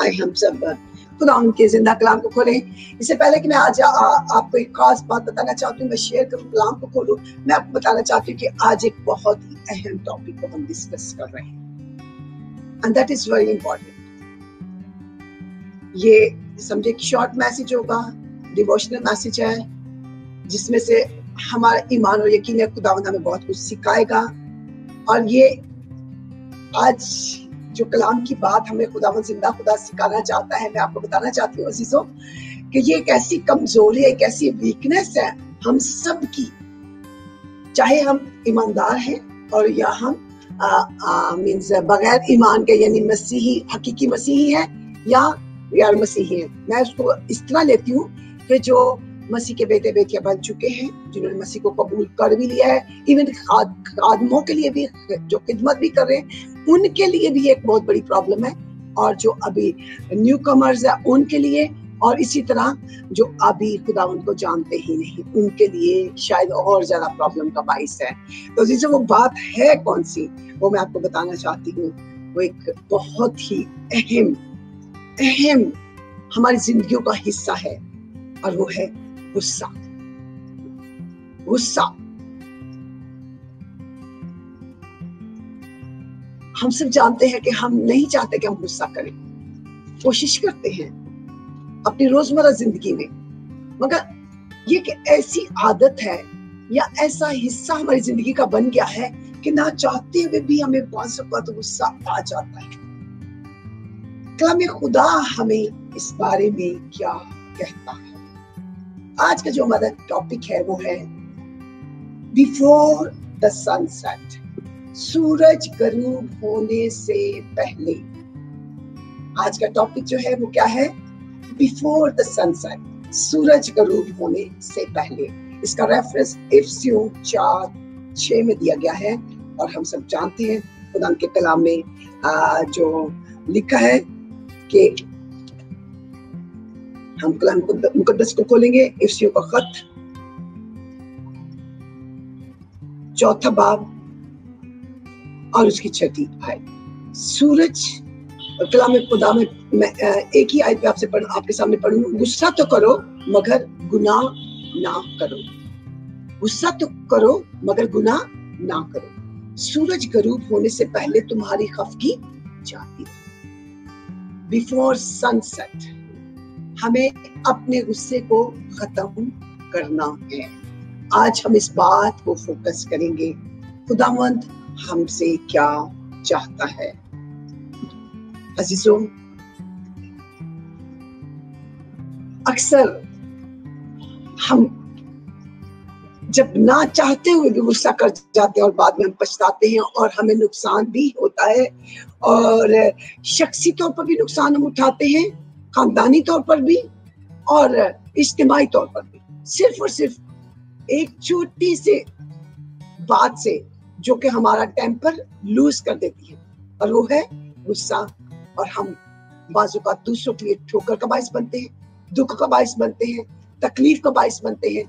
आए हम सब खुदा उनके जिंदा कलाम को खोलें। इससे पहले कि मैं आज आपको एक खास बात बताना चाहती हूँ, मैं शेयर करूँ, कलाम को खोलूँ, मैं आपको बताना चाहती हूँ कि आज एक बहुत ही अहम टॉपिक को हम डिस्कस कर रहे हैं, and that is very important. ये समझे कि शॉर्ट मैसेज होगा, डिवोशनल मैसेज है, जिसमें से हमारा ईमान और यकीन है खुदावंद हमें बहुत कुछ सिखाएगा। और ये आज जो कलाम की बात हमें खुदावंद जिंदा खुदा सिखाना चाहता है, मैं आपको बताना चाहती हूँ अजीजों कि ये एक ऐसी कमजोरी है, एक ऐसी वीकनेस है हम सब की, चाहे हम ईमानदार हैं और या हम मींस बगैर ईमान के यानी मसीही, हकीकी मसीही है या गैर मसीही है। मैं उसको इस तरह लेती हूँ कि जो मसीह के बेटे बेटियां बन चुके हैं, जिन्होंने मसीह को कबूल कर भी लिया है, इवन खादमों के लिए भी जो खिदमत भी कर रहे हैं, उनके लिए भी एक बहुत बड़ी प्रॉब्लम है। और जो अभी न्यू कमर्स है उनके लिए, और इसी तरह जो अभी खुदावंद को जानते ही नहीं उनके लिए शायद और ज्यादा प्रॉब्लम का बाइस है। तो जिससे वो बात है कौन सी, वो मैं आपको बताना चाहती हूँ। वो एक बहुत ही अहम हमारी जिंदगियों का हिस्सा है, और वो है गुस्सा। गुस्सा हम सब जानते हैं कि हम नहीं चाहते कि हम गुस्सा करें, कोशिश करते हैं अपनी रोजमर्रा जिंदगी में, मगर ये एक ऐसी आदत है या ऐसा हिस्सा हमारी जिंदगी का बन गया है कि ना चाहते हुए भी हमें बाज़ औक़ात गुस्सा आ जाता है। कलाम खुदा हमें इस बारे में क्या कहता है? आज का जो हमारा टॉपिक है वो है बिफोर द सनसेट, सूरज गरूब होने से पहले। आज का टॉपिक जो है वो क्या है? बिफोर द सनसेट, सूरज गरूब होने से पहले। इसका रेफरेंस इफिसियों 4:6 में दिया गया है, और हम सब जानते हैं खुदा के कलाम में जो लिखा है कि हम कलाम मुकद्दस को खोलेंगे, इफिसियों का खत 4 बाब और उसकी 6 आयत। सूरज और कलाम खुदा में मैं एक ही आयत पे आपके सामने पढ़ूंगा। गुस्सा तो करो मगर गुनाह ना करो, गुस्सा तो करो मगर गुनाह ना करो, सूरज गरूब होने से पहले तुम्हारी खफगी जाती है। बिफोर सनसेट हमें अपने गुस्से को खत्म करना है। आज हम इस बात को फोकस करेंगे, खुदावंद हमसे क्या चाहता है। अजीजों, अक्सर हम जब ना चाहते हुए भी गुस्सा कर जाते हैं और बाद में हम पछताते हैं, और हमें नुकसान भी होता है, और शख्सी तौर पर भी नुकसान हम उठाते हैं, खानदानी तौर पर भी और इज्तिमाई तौर पर भी, सिर्फ और सिर्फ एक छोटी सी बात से जो कि हमारा टेम्पर लूज कर देती है, और वो है गुस्सा। और हम बाज़ औक़ात दूसरों के लिए ठोकर का बाइस बनते हैं, दुख का बाइस बनते हैं, तकलीफ का बाइस बनते हैं,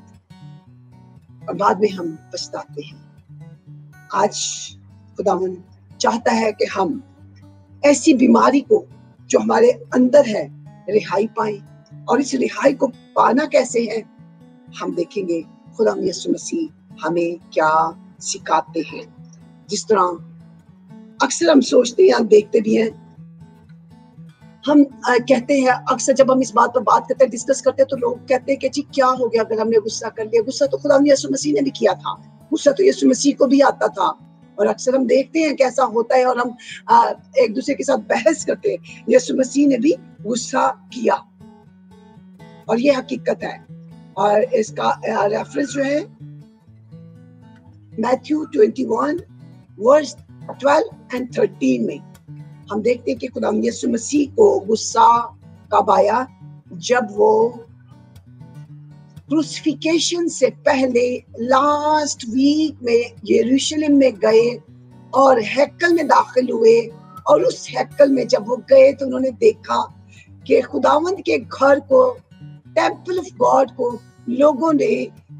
और बाद में हम पछताते हैं। आज खुदावंद चाहता है कि हम ऐसी बीमारी को जो हमारे अंदर है रिहाई पाएं, और इस रिहाई को पाना कैसे है हम देखेंगे। खुदा यीशु मसीह हमें क्या सिखाते हैं। जिस तरह अक्सर हम सोचते हैं, देखते भी हैं, हम कहते हैं अक्सर जब हम इस बात पर बात करते हैं, डिस्कस करते हैं, तो लोग कहते हैं कि जी क्या हो गया अगर हमने गुस्सा कर लिया? गुस्सा तो खुदा यीशु मसीह ने भी किया था, गुस्सा तो यीशु मसीह को भी आता था। और अक्सर हम देखते हैं कैसा होता है, और हम एक दूसरे के साथ बहस करते हैं। यीशु मसीह ने भी गुस्सा किया, और ये हकीकत है। और इसका रेफरेंस जो है मैथ्यू 21 वर्स 12 और 13 में हम देखते हैं कि खुदा यीशु मसीह को गुस्सा कब आया? जब वो क्रूसिफिकेशन से पहले लास्ट वीक में यरूशलेम में गए और हैकल में दाखिल हुए, और उस हैकल में जब वो गए तो उन्होंने देखा कि खुदावंद के घर को, टेम्पल ऑफ गॉड को लोगों ने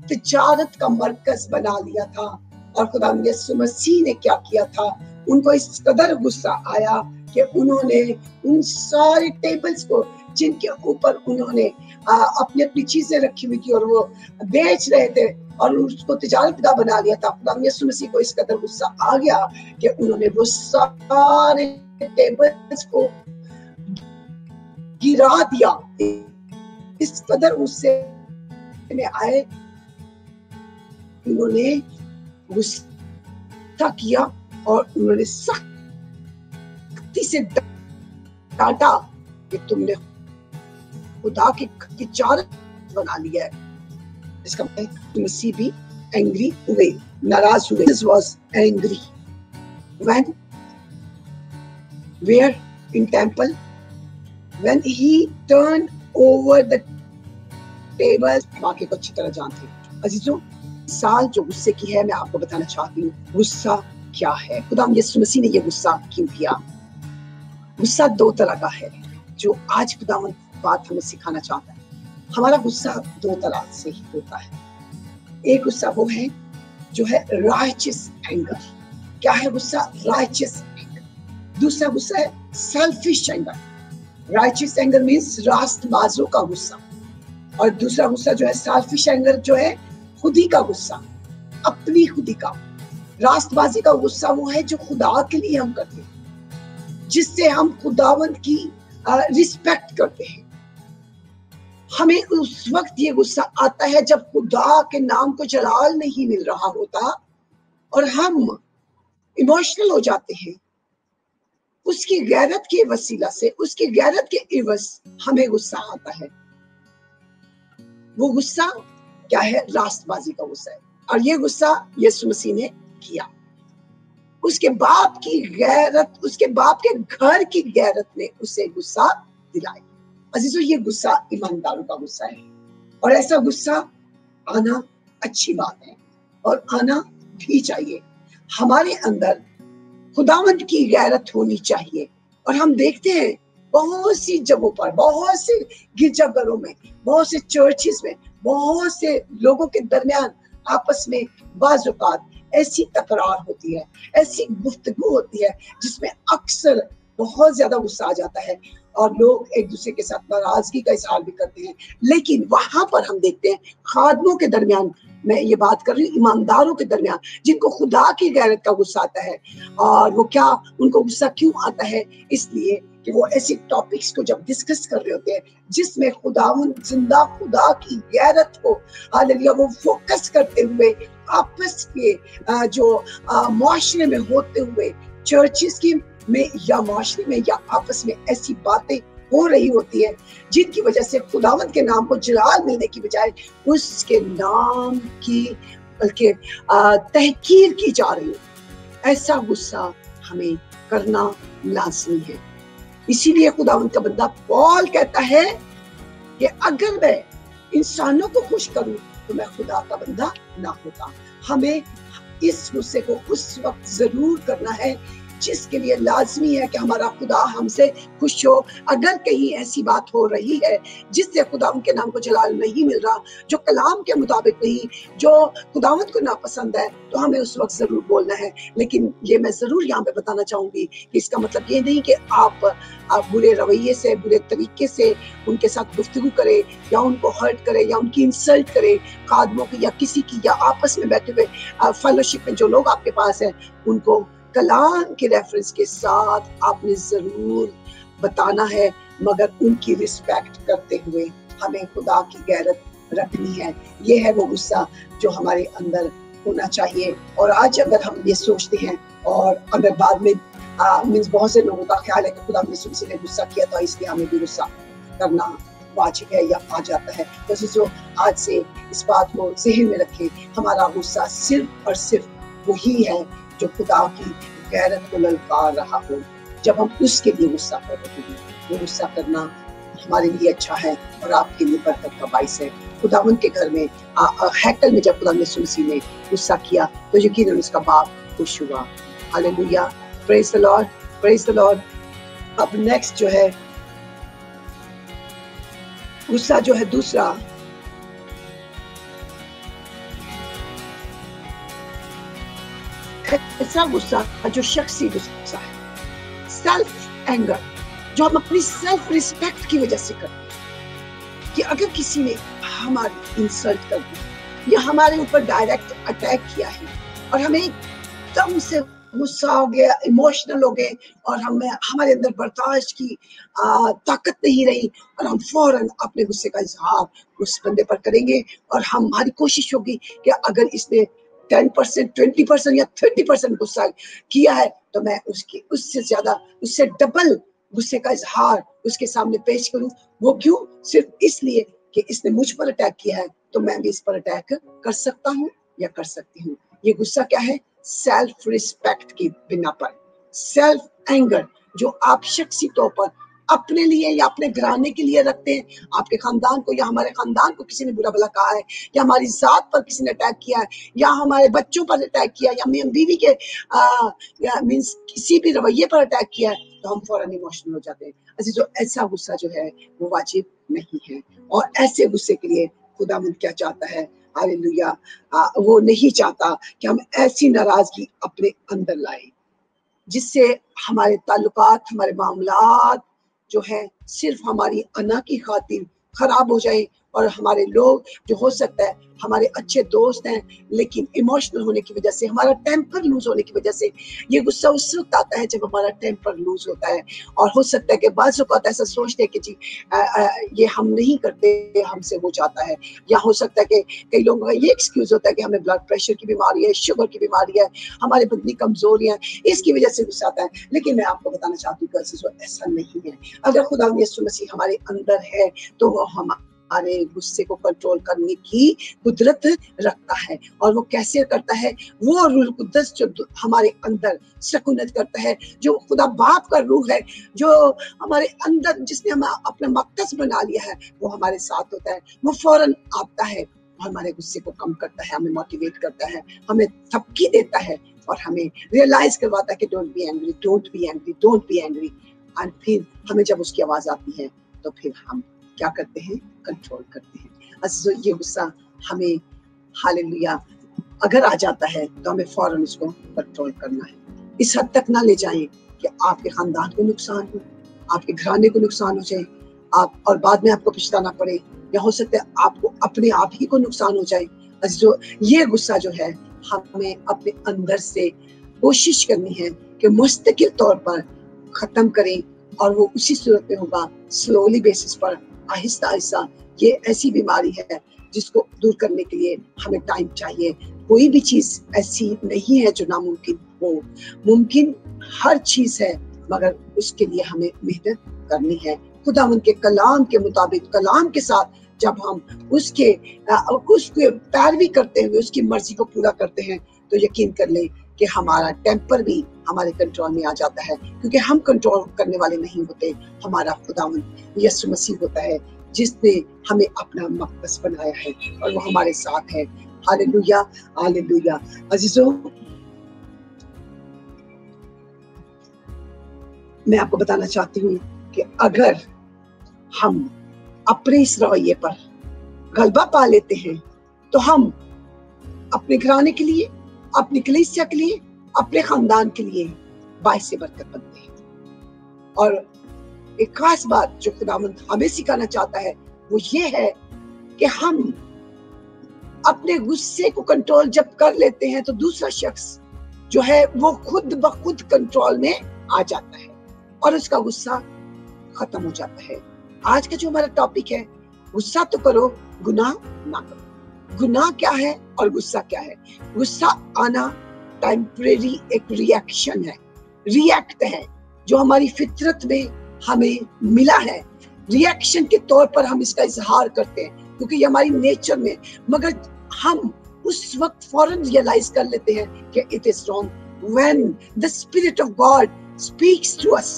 तिजारत का मरकज बना लिया था। और खुदा यीशु मसीह ने क्या किया था? उनको इस कदर गुस्सा आया کہ انہوں نے ان سارے ٹیبلز کو جن کے اوپر انہوں نے اپنی اپنی چیزیں رکھی ہوئی تھی اور وہ بیچ رہے تھے اور اس کو تجارت گاہ بنا لیا تھا، خدا یسوع مسیح کو اس قدر غصہ آ گیا کہ انہوں نے وہ سارے ٹیبلز کو گرا دیا. اس قدر غصے میں آئے، انہوں نے غصہ کیا اور انہوں نے سختی سے ڈانٹا کہ تم نے خدا کی تجارت بنا لیا ہے. اس کا مطلب مسیح بھی اینگری ہوئے، ناراض ہوئے. This was angry when where in temple when he turned over the tables. واقعے کو اچھی طرح جانتے ہیں عزیزوں. مثال جو غصے کی ہے میں آپ کو بتانا چاہتی ہوں. غصہ کیا ہے؟ خدا یسوع مسیح نے یہ غصہ کیوں کیا؟ غصہ دو طرح کا ہے جو آج خدا بات ہمیں سکھانا چاہتا ہے. ہمارا غصہ دو طرح سے ہی ہوتا ہے. ایک غصہ وہ ہے جو ہے righteous anger. کیا ہے غصہ؟ righteous anger. دوسرا غصہ ہے selfish anger. righteous anger means راست بازوں کا غصہ، اور دوسرا غصہ جو ہے selfish anger جو ہے خودی کا غصہ، اپنی خودی کا. راست بازی کا غصہ وہ ہے جو خدا کے لیے ہم کرتے ہیں، جس سے ہم خداوند کی رسپیکٹ کرتے ہیں. ہمیں اس وقت یہ غصہ آتا ہے جب خدا کے نام کو جلال نہیں مل رہا ہوتا اور ہم ایموشنل ہو جاتے ہیں. اس کی غیرت کے وسیلہ سے، اس کی غیرت کے عوض ہمیں غصہ آتا ہے. وہ غصہ کیا ہے؟ راست بازی کا غصہ ہے. اور یہ غصہ یسوع مسیح نے کیا. اس کے باپ کی غیرت، اس کے باپ کے گھر کی غیرت نے اسے غصہ دلایا. عزیزو یہ غصہ ایمانداروں کا غصہ ہے، اور ایسا غصہ آنا اچھی بات ہے اور آنا بھی چاہیے. ہمارے اندر خداوند کی غیرت ہونی چاہیے. اور ہم دیکھتے ہیں بہت سی جگہوں پر، بہت سے گرجا گھروں میں، بہت سے چرچز میں، بہت سے لوگوں کے درمیان آپس میں بعض اوقات ایسی تکرار ہوتی ہے، ایسی گفتگو ہوتی ہے جس میں اکثر بہت زیادہ غصہ آ جاتا ہے اور لوگ ایک دوسرے کے ساتھ ناراضگی کا اظہار بھی کرتے ہیں. لیکن وہاں پر ہم دیکھتے ہیں خادموں کے درمیان، میں یہ بات کر رہی ہوں ایمانداروں کے درمیان، جن کو خدا کی غیرت کا غصہ آتا ہے. اور وہ کیا، ان کو غصہ کیوں آتا ہے؟ اس لیے کہ وہ ایسی ٹاپکس کو جب ڈسکس کر رہے ہوتے ہیں جس میں خداوند زندہ خدا کی غیرت کو ہاللویا وہ فوکس کرتے ہوئے آپس کے جو معاشرے میں ہوتے ہوئے، چرچز کی میں یا معاشرے میں یا آپس میں ایسی باتیں ہو رہی ہوتی ہے جن کی وجہ سے خداوند کے نام کو جلال ملنے کی بجائے اس کے نام کی بلکہ تحقیر کی جا رہی ہے. ایسا غصہ ہمیں کرنا لازمی ہے. اسی لیے خداوند کا بندہ پال کہتا ہے کہ اگر میں انسانوں کو خوش کروں تو میں خدا کا بندہ نہ ہوتا. ہمیں اس غصے کو اس وقت ضرور کرنا ہے جس کے لیے لازمی ہے کہ ہمارا خدا ہم سے خوش ہو. اگر کہیں ایسی بات ہو رہی ہے جس سے خداوند کے نام کو جلال نہیں مل رہا، جو کلام کے مطابق نہیں، جو خداوند کو ناپسند ہے، تو ہمیں اس وقت ضرور بولنا ہے. لیکن یہ میں ضرور یہاں پہ بتانا چاہوں گی کہ اس کا مطلب یہ نہیں کہ آپ برے رویے سے، برے طریقے سے ان کے ساتھ گفتگو کرے یا ان کو ہرٹ کرے یا ان کی انسلٹ کرے، خادموں کی یا کسی کی، یا آپس میں بیٹھے ہوئے فیلوشپ میں جو لوگ آپ کے پاس ہیں ان کو کلام کے ریفرنس کے ساتھ آپ نے ضرور بتانا ہے، مگر ان کی رسپیکٹ کرتے ہوئے ہمیں خدا کی غیرت رکھنی ہے. یہ ہے وہ غصہ جو ہمارے اندر ہونا چاہیے. اور آج اگر ہم یہ سوچتے ہیں اور اگر بعد میں بہت سے لوگوں کا خیال ہے کہ خدا یسوع مسیح نے غصہ کیا تو اس لیے ہمیں بھی غصہ کرنا واجب ہے یا آ جاتا ہے، تو جو آج سے اس بات کو ذہن میں رکھیں، ہمارا غصہ صرف اور صرف وہی ہے جو خدا کی غیرت کو للکار رہا ہو. جب ہم اس کے لیے غصہ کر رہے ہیں، وہ غصہ کرنا ہمارے لیے اچھا ہے اور آپ کے لیے برکت کا باعث ہے. خداوند کے گھر میں ہیکل میں جب خدا یسوع مسیح نے غصہ کیا تو یقیناً اس کا باپ خوش ہوا. ہاللیلویا، پریز دی لارڈ، پریز دی لارڈ. اب نیکسٹ جو ہے غصہ جو ہے دوسرا، ایسا غصہ جو شخصی غصہ ہے، سیلف एंगर जो हम अपनी सेल्फ रिस्पेक्ट की वजह से करते हैं, कि अगर किसी ने हमारी इंसल्ट कर दी या हमारे ऊपर डायरेक्ट अटैक किया है और हमें एकदम से गुस्सा हो गया, इमोशनल हो गए और हमारे अंदर बर्दाश्त की ताकत नहीं रही और हम फौरन अपने गुस्से का इजहार उस बंदे पर करेंगे और हमारी कोशिश होगी कि अगर इसने 10%, 20% या 30% गुस्सा किया है तो मैं उससे ज्यादा, उससे डबल गुस्से का इजहार उसके सामने पेश करूं। वो क्यों? सिर्फ इसलिए कि इसने मुझ पर अटैक किया है तो मैं भी इस पर अटैक कर सकता हूं या कर सकती हूँ। ये गुस्सा क्या है? सेल्फ रिस्पेक्ट की बिना पर, सेल्फ एंगर जो आप शख्सी तौर पर अपने लिए या अपने घराने के लिए रखते हैं, आपके खानदान को या हमारे खानदान को किसी ने बुरा भला कहा है या हमारी जात पर किसी ने अटैक किया है या हमारे बच्चों पर अटैक किया या मियां बीवी के मींस किसी भी रवैये पर अटैक किया है तो हम फौरन इमोशनल हो जाते हैं। अजीजों, ऐसा गुस्सा जो है वो वाजिब नहीं है और ऐसे गुस्से के लिए खुदावंद क्या चाहता है? हालेलुया, वो नहीं चाहता कि हम ऐसी नाराजगी अपने अंदर लाए जिससे हमारे ताल्लुकात, हमारे मामलात जो है सिर्फ हमारी अना की खातिर खराब हो जाए और हमारे लोग जो हो सकता है हमारे अच्छे दोस्त हैं लेकिन इमोशनल होने की वजह से, हमारा टेम्पर लूज होने की वजह से, ये गुस्सा उस वक्त आता है जब हमारा टेम्पर लूज होता है और हो सकता है कि बाज़ औक़ात ऐसा सोचते हैं कि जी ये हम नहीं करते, हमसे हो जाता है, या हो सकता है कि कई लोगों का ये एक्सक्यूज होता है कि हमें ब्लड प्रेशर की बीमारी है, शुगर की बीमारी है, हमारे बदनी कमजोरियां, इसकी वजह से गुस्सा आता है। लेकिन मैं आपको बताना चाहती हूँ कि ऐसा नहीं है। अगर खुदा यीशु मसीह हमारे अंदर है तो वो हमारे गुस्से को कंट्रोल करने की कुदरत रखता है। और वो कैसे करता है? वो रूह कुद्दस जो हमारे अंदर सकूनत करता है, जो खुदा बाप का रूह है, जो हमारे अंदर, जिसने हमें अपना मक़दस बना लिया है, वो हमारे साथ होता है। वो फौरन आता है, हमारे गुस्से को कम करता है, हमें मोटिवेट करता है, हमें थपकी देता है और हमें रियलाइज करवाता है कि don't be angry, don't be angry, don't be angry. और फिर हमें जब उसकी आवाज आती है तो फिर हम क्या करते हैं? कंट्रोल करते हैं। अज़ीज़ों, ये गुस्सा हमें, हालेलुया, अगर आ जाता है तो हमें फौरन उसको कंट्रोल करना है। इस हद तक ना ले जाएं कि आपके खानदान को नुकसान हो, आपके घराने को नुकसान हो जाए, आप और बाद में आपको पछताना पड़े, या हो सकता है आपको अपने आप ही को नुकसान हो जाए। अज़ीज़ों, ये गुस्सा जो है हमें अपने अंदर से कोशिश करनी है कि मुस्तकिल तौर पर खत्म करें, और वो उसी सूरत में होगा, स्लोली बेसिस पर, आहिस्ता आहिस्ता। ये ऐसी बीमारी है जिसको दूर करने के लिए हमें टाइम चाहिए। कोई भी चीज ऐसी नहीं है जो नामुमकिन हो, मुमकिन हर चीज है, मगर उसके लिए हमें मेहनत करनी है। खुदावंद के कलाम के मुताबिक, कलाम के साथ जब हम उसके पैरवी करते हुए उसकी मर्जी को पूरा करते हैं तो यकीन कर ले कि हमारा टेम्पर भी हमारे कंट्रोल में आ जाता है, क्योंकि हम कंट्रोल करने वाले नहीं होते, हमारा खुदावंद यीशु मसीह होता है जिसने हमें अपना मक़दस बनाया है और वो हमारे साथ है। Hallelujah, hallelujah. अजीजों, मैं आपको बताना चाहती हूँ कि अगर हम अपने इस रवैये पर गलबा पा लेते हैं तो हम अपने घराने के लिए, अपनी कलीसिया के लिए, अपने खानदान के लिए बाइस बरकत बनते हैं। और एक खास बात जो खुदावंद हमें सिखाना चाहता है वो ये है कि हम अपने गुस्से को कंट्रोल जब कर लेते हैं तो दूसरा शख्स जो है वो खुद ब खुद कंट्रोल में आ जाता है और उसका गुस्सा खत्म हो जाता है। आज का जो हमारा टॉपिक है, गुस्सा तो करो, गुनाह ना करो। गुनाह क्या है और गुस्सा क्या है? गुस्सा आना टेम्परेरी एक रिएक्शन है, रिएक्ट है, जो हमारी फितरत में हमें मिला है। रिएक्शन के तौर पर हम इसका इजहार करते हैं क्योंकि ये हमारी नेचर में, मगर हम उस वक्त फौरन रियलाइज कर लेते हैं कि it is wrong when the spirit of God speaks to us.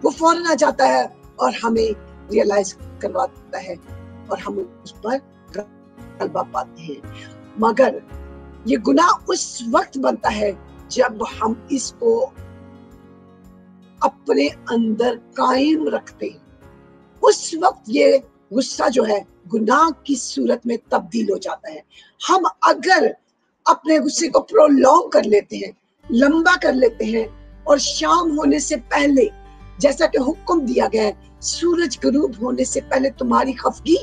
वो फौरन आ जाता है और हमें रियलाइज करवाता है और हम उस पर गलबा पाते हैं। मगर ये गुनाह उस वक्त बनता है जब हम इसको अपने अंदर कायम रखते हैं। उस वक्त ये गुस्सा जो है गुनाह की सूरत में तब्दील हो जाता है। हम अगर अपने गुस्से को प्रोलॉन्ग कर लेते हैं, लंबा कर लेते हैं और शाम होने से पहले जैसा कि हुक्म दिया गया है, सूरज गरूब होने से पहले तुम्हारी खफगी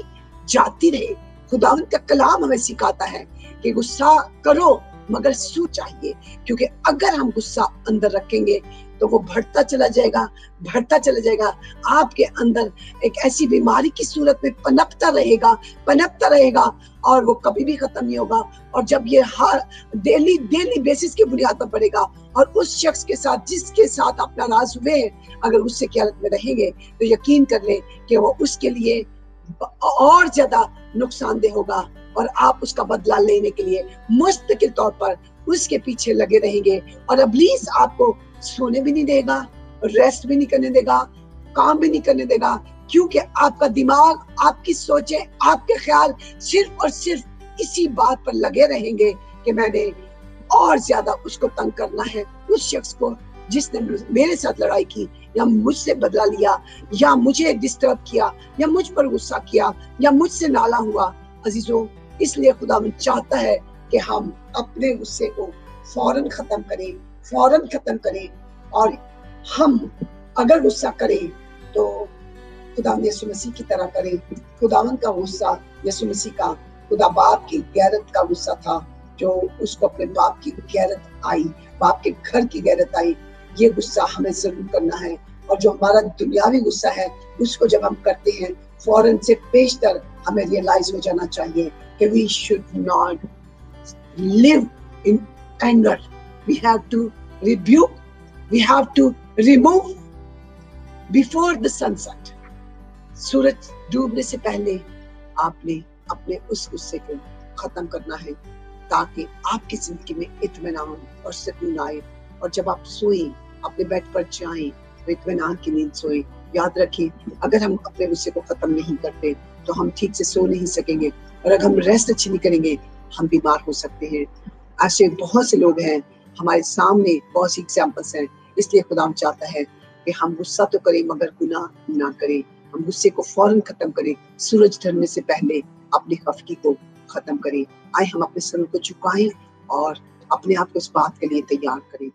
जाती रहे। खुदावंद का कलाम हमें सिखाता है कि गुस्सा करो मगर सू चाहिए, क्योंकि अगर हम गुस्सा अंदर रखेंगे तो वो बढ़ता चला जाएगा, आपके अंदर एक ऐसी बीमारी की सूरत में पनपता रहेगा और वो कभी भी खत्म नहीं होगा। और जब ये हर डेली बेसिस की बुनियाद पर पड़ेगा और उस शख्स के साथ जिसके साथ आप नाराज हुए अगर गुस्से की हालत में रहेंगे तो यकीन कर ले कि वो उसके लिए और ज्यादा नुकसानदेह होगा और आप उसका बदला लेने के लिए मुस्तकिल तौर पर उसके पीछे लगे रहेंगे। और इब्लीस आपको सोने भी नहीं देगा, रेस्ट भी नहीं करने देगा, काम भी नहीं करने देगा, क्योंकि आपका दिमाग, आपकी सोचें, आपके ख्याल सिर्फ और सिर्फ इसी बात पर लगे रहेंगे कि मैंने और ज्यादा उसको तंग करना है, उस शख्स को जिसने मेरे साथ लड़ाई की या मुझसे बदला लिया या मुझे डिस्टर्ब किया या मुझ पर गुस्सा किया या मुझसे नाला हुआ। अजीजों, इसलिए खुदावंद चाहता है कि हम अपने गुस्से को फौरन खत्म करें और हम अगर गुस्सा करें तो खुदावंद यीशु मसीह की तरह करें। खुदावंद का गुस्सा यीशु मसीह का खुदा बाप की गैरत का गुस्सा था, जो उसको अपने बाप की गैरत आई, बाप के घर की गैरत आई। ये गुस्सा हमें जरूर करना है। और जो हमारा दुनियावी गुस्सा है उसको जब हम करते हैं फौरन से पेशतर हमें रियलाइज हो जाना चाहिए कि we should not live in anger. We have to rebuke, we have to remove before the sunset. सूरज डूबने से पहले आपने अपने उस गुस्से को खत्म करना है ताकि आपकी जिंदगी में इत्मीनान और सुकून आए। और जब आप सोएं, अपने बेड पर जाएं तो इत्मीनान की नींद सोएं। याद रखें, अगर हम अपने गुस्से को खत्म नहीं करते तो हम ठीक से सो नहीं सकेंगे, और अगर हम रेस्ट अच्छी नहीं करेंगे हम बीमार हो सकते हैं। ऐसे बहुत से लोग हैं हमारे सामने, बहुत सी एग्जाम्पल्स हैं। इसलिए खुदा चाहता है कि हम गुस्सा तो करें मगर गुनाह ना करें। हम गुस्से को फौरन खत्म करें, सूरज ढलने से पहले अपनी खफगी को खत्म करें। आए हम अपने सर को झुकाएं और अपने आप को इस बात के लिए तैयार करें।